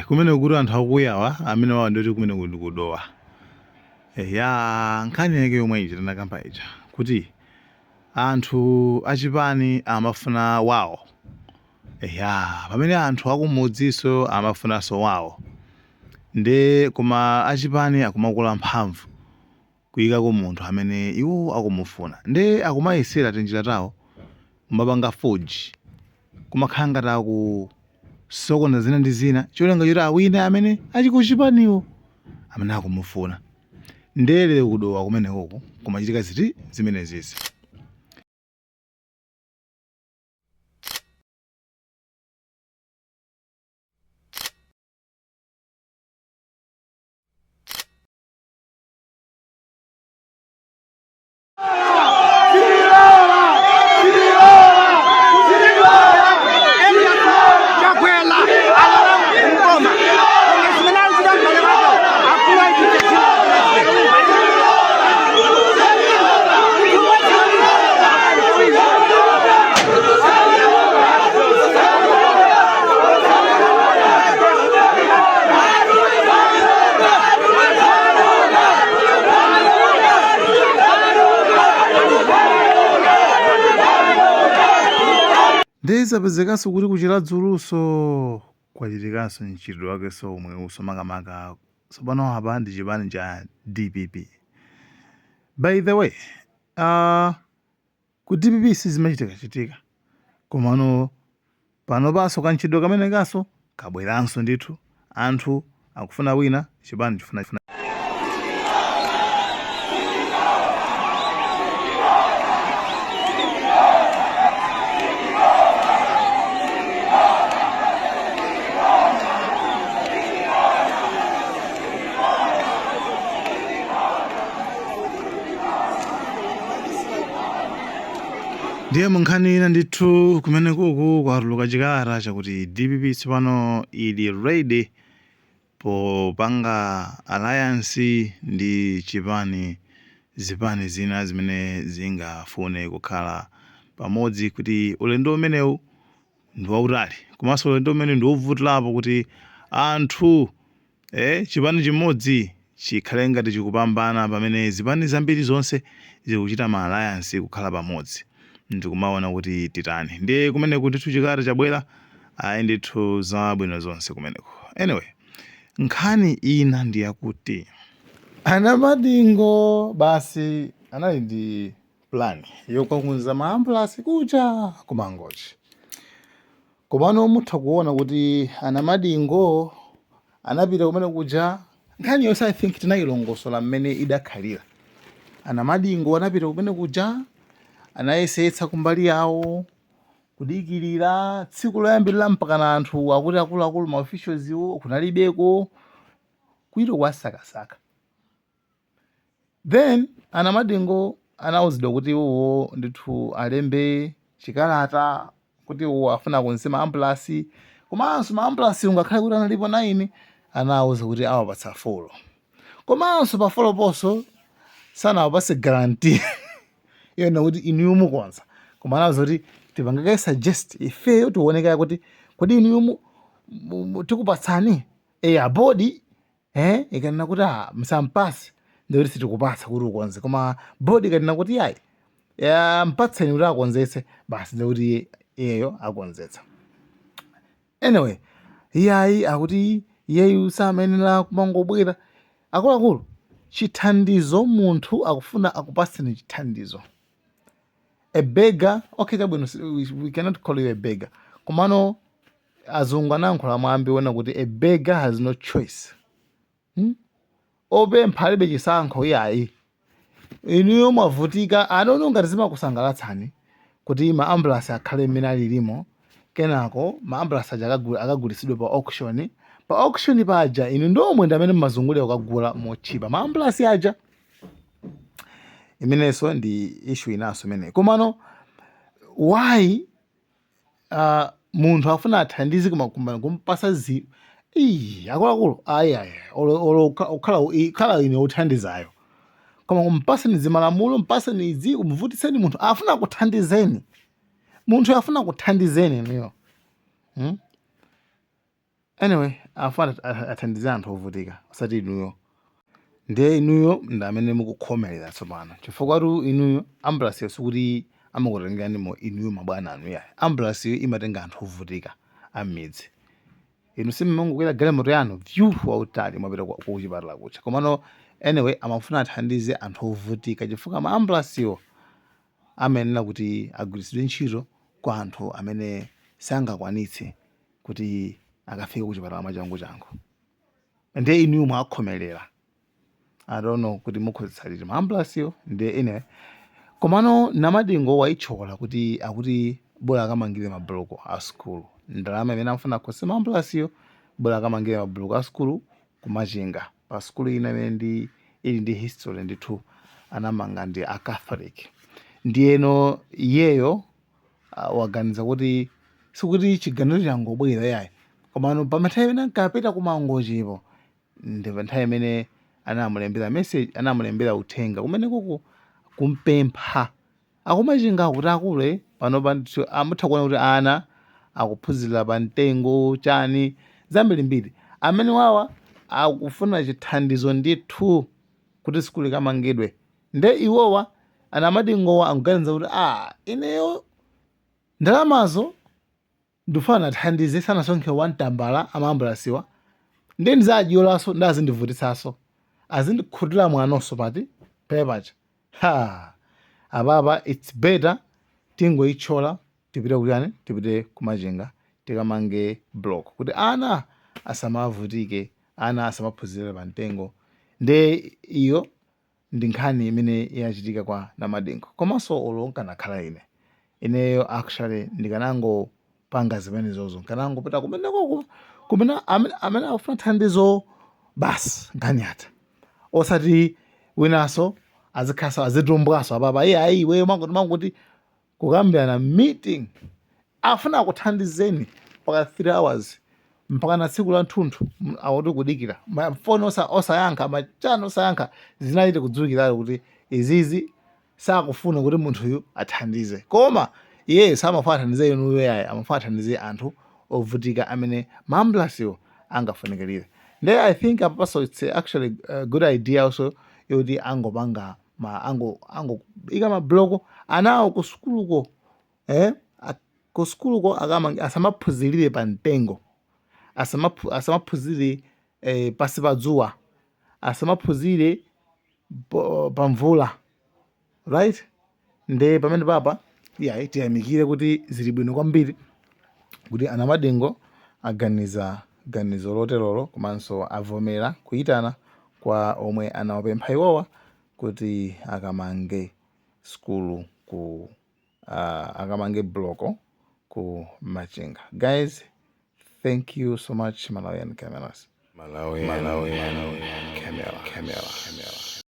kumene kuti anthu akuyawa amene wawa ndoti kumene kuti kudowa. Nkhani yake yomwe iji tinakamba ija kuti anthu achipani amafuna wawo. Pamene anthu akumudziso amafunanso wawo. Koma achipani akumakula mphamvu kuyikako munthu amene iwo akumufuna. Akumayesera tinjira tawo kumapanga forge. Kumakhala ngati akusokoneza zina ndi zina cholinga choti awine amene achikuchipaniwo amene akumufuna. Lero kudowa kumene uku kumachitika zimenezi. Zapezekaso kuti kuchira dzuluso kwachitikanso mchitidwe wakenso omwe usomakamaka tsopano apa ndi chipani cha DPP. By the way, ku DPP sizimachitika komano panopanso kantchitidwe kamene kanso kabweranso ndithu anthu akufuna wina chipani chifuna. Ndiye munkhani ina ndithu kumene kuku kwatuluka chikara chakuti DPP tsopano ili ready popanga alliance ndi zipani zina zimene zingafune kukhala pamodzi kuti ulendo umenewu ndi wautali. Komanso ulendo umene ndi wovutirapo kuti anthu chipani chimodzi chikhale ngati chikupambana pamene zipani zambiri zonse zikuchita ma alliance kukhala pamodzi. Ndikumaona kuti titani. Ndiye kumene kuti chikara chabwera ndithu zabwino zonse kumeneko. Anyway, nkhani ina ndi yakuti Anamadingo basi anali ndi plan yokakunza maambulasi kucha kumangochi. Komano mutha kuona kuti Anamadingo anapita kumene kuja nkhani yonse I think tinayilongosola mmene idakhalira. Anamadingo anapita kumene kuja anayesetsa kumbali yawo kudikirira tsiku loyambirira mpaka na anthu akuti akuluakulu ma officials iwo kunalibeko kuito kwa sakasaka. Then Anamadingo anawuzidwa kuti iwo ndithu alembe chikalata kuti iwo afuna kunsema ambulasi. Komanso maambulasi ungakhale kuti analipo 9 anawuza kuti awapatsa 4. Komanso pa 4 poso sanawapatse guarantee yona kuti inuyo mukonza. Koma anawuza kuti tipangeke suggest ifeyo tiwoneka kuti kodi inuyo tikupatsani body ikanena kuti msampasi ndikuti sitikupatsa kuti ukonze. Koma body ikanena kuti mpatseni kuti akonzetse basi ndikuti iyeyo akonzetsa. Anyway, akuti iyeyu samenera kumangobwera. Akuluakulu chithandizo munthu akufuna akupatseni chithandizo. A beggar, okay, we cannot call you a beggar. Komano azungu anayankhula mwambi wona kuti a beggar has no choice. Obe mphalibe chisankho inuyo mwavutika anono ngati zimakusangalatsani kuti maambulasi akhale mmene alilimo. Kenako maambulasi aja akagulisidwe pa auction. Pa auction paja inu ndomwe ndamene mmazungulira kukagula mochipa maambulasi aja. Imeneso ndi issue inaso imene. Komano why munthu afuna athandize kumpasa akuluakulu ukhala ine uthandizayo. Koma kumpasani zimalamulo mpasani izi kumvutiseni munthu afuna kuthandizeni. Munthu afuna kuthandizeni niyo. Anyway, afuna athandize anthu ovutika osati inuyo. Ndiye inuyo ndamene mukukhomerera tsopano chifukwa tu inuyo ambulance sikuti amakutengeranimo inuyo mabwana anu yayi. Ambulance imatenga anthu ovutika am'midzi. Inu simumangokwera galimoto yanu wautali mwapita ku chipatala kucha. Komano anyway amafuna athandize anthu ovutika chifukwa ma ambulance amayenera kuti agwiritsidwe ntchito kwa anthu amene sangakwanitse kuti akafike ku chipatala mwachangu. Ndiye inuyo mwakhomerera. I don't know kuti mukhozesa liti ma ambulance ndiye anyway. Komano Namadingo waichola kuti akuti bora akamangire mabloko a school. Ndalama imene amafuna kukhozesa ma ambulance bora akamangire mabloko a school kumachinga. Pa school ina imene ili ndi history ndithu anamanga ndi a Catholic. Ndiyeno iyeyo waganiza kuti sikuti chiganizo changobwera yayi. Komano pamathawi imene ankapita kumangochipo ndi nthawi imene anamulembera message, anamulembera uthenga kumeneko kumpempha akumachinga kuti akule panopa ndithu amutha kuona kuti ana akuphunzira pa mtengo chani zambirimbiri. Amene wawa akufuna chithandizo ndithu kuti sikulu ikamangidwe. Nde iwowa Namadingowa akuganiza kuti ineyo ndalamazo ndifuna athandize sanasonkhe wantambala amaambulansiwa ndi ndizadyolanso ndazindivutitsanso azindikhutira mwanonso pati pepacha. Ababa it's better tingoichola tipite kuyani tipite kumachinga tikamange block kuti ana asamavutike, ana asamaphunzire pa mtengo. Nde iyo ndi nkhani imene yachitika kwa Namadingo. Komanso olonkanakhala ineyo actually ndikanangopanga zimenezozo nkanangopita kumeneko kumene amene akufuna thandizo basi nkanyata osati winanso azikhaso azitumbwaso ababa ayi weyo mangokuti kukambirana meeting afuna kuthandizeni mpaka 3 hours mpaka na tsiku la mthunthu akuti kudikira mafoni osayankha machano osayankha zinalite kudzukiralo kuti izizi sakufuna kuti munthuyu athandize. Koma iye samafuna athandize inuyo yayi, amafuna athandize anthu ovutika amene ma ambulance angafunikirire. Then I think also it's actually a good idea also yoti angopanga ika mabloko anawo ku skuluko ku skuluko asamaphunzirire pa mtengo, asamaphunzire pasi pa dzuwa, asamaphunzire pa mvula, right? Nde pamene papa tiyamikire kuti zili bwino kwambiri kuti Namadingo aganiza ganizo loterolo komanso avomera kuyitana kwa omwe anawapempha iwowa kuti akamange skulu ku akamange bloko ku Machinga. Guys, thank you so much, Malawian Cameras. Malawian Camera.